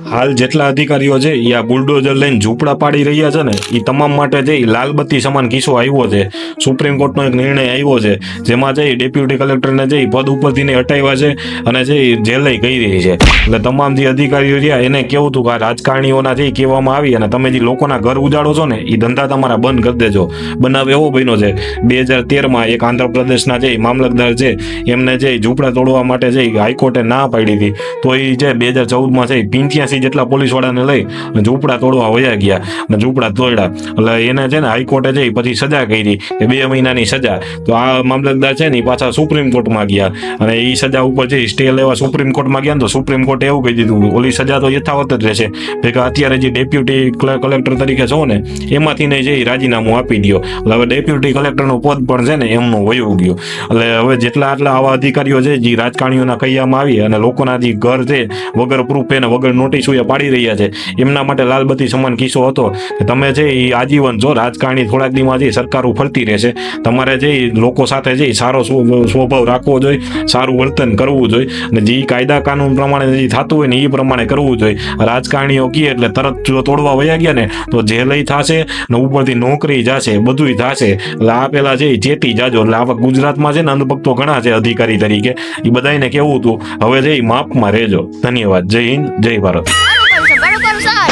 હાલ જેટલા અધિકારીઓ છે એ આ બુલડોઝર લઈને ઝૂંપડા પાડી રહ્યા છે ને એ તમામ માટે જે લાલબત્તી સમાન કિસ્સો આવ્યો છે. સુપ્રીમ કોર્ટનો એક નિર્ણય આવ્યો છે જેમાં જે ડેપ્યુટી કલેક્ટરને જે પદ ઉપરથી હટાવ્યા છે અને જે જેલ કરી રહી છે. એટલે તમામ જે અધિકારીઓ રહ્યા એને કેવું હતું કે આ રાજકારણીઓના જે કહેવામાં આવી અને તમે જે લોકોના ઘર ઉજાડો છો ને એ ધંધા તમારા બંધ કરી દેજો. બનાવ એવો બન્યો છે 2013માં એક આંધ્રપ્રદેશના જે મામલતદાર છે એમને જે ઝૂંપડા તોડવા માટે જે હાઈકોર્ટે ના પાડી હતી તો એ જે 2014માં છે 85 જેટલા પોલીસ વાળાને લઈ અને ઝૂંપડા તોડવા વયા ગયા અને ઝૂંપડા તોડ્યા. એટલે એને છે ને હાઈકોર્ટે જઈ પછી સજા કરી કે 2 મહિનાની સજા. તો આ મામલતદાર છે ને પાછા સુપ્રીમ કોર્ટમાં ગયા અને એ સજા ઉપર જે સ્ટે લેવા સુપ્રીમ કોર્ટમાં ગયા તો સુપ્રીમ કોર્ટે એવું કહી દીધું ઓલી સજા તો યથાવત જ રહેશે. કે અત્યારે જે ડેપ્યુટી કલેક્ટર તરીકે છો ને એમાંથી ને જે રાજીનામું આપી દો. એટલે હવે ડેપ્યુટી કલેક્ટરનું પદ પણ છે ને એમનું વયું ગયું. એટલે હવે જેટલા આટલા આવા અધિકારીઓ છે જે રાજકારણીઓના કૈયામાં આવી અને લોકોના જે ઘર છે વગર પ્રૂફ એને વગર નોટિસ પાડી રહ્યા છે એમના માટે લાલબત્તી સમાન કિસ્સો હતો કે તમે જે આજીવન જો રાજકારણી થોડાક દીમાં જે સરકારો ફરતી રહેશે. તમારે જે લોકો સાથે જે સારો સ્વભાવ રાખવો જોઈએ, સારું વર્તન કરવું જોઈએ અને જે કાયદા કાનૂન પ્રમાણે જે થતું હોય ને એ પ્રમાણે કરવું જોઈએ. રાજકારણીઓ કહે એટલે તરત જો તોડવા વયા ગયા ને તો જેલય થશે ને ઉપરથી નોકરી જશે બધુંય થશે. એટલે આ પેલા જે ચેતી જાજો. એટલે આવા ગુજરાતમાં છે ને અંધભક્તો ઘણા છે અધિકારી તરીકે એ બધાને કેવું હતું હવે જે માપમાં રહેજો. ધન્યવાદ. જય હિન્દ, જય ભારત.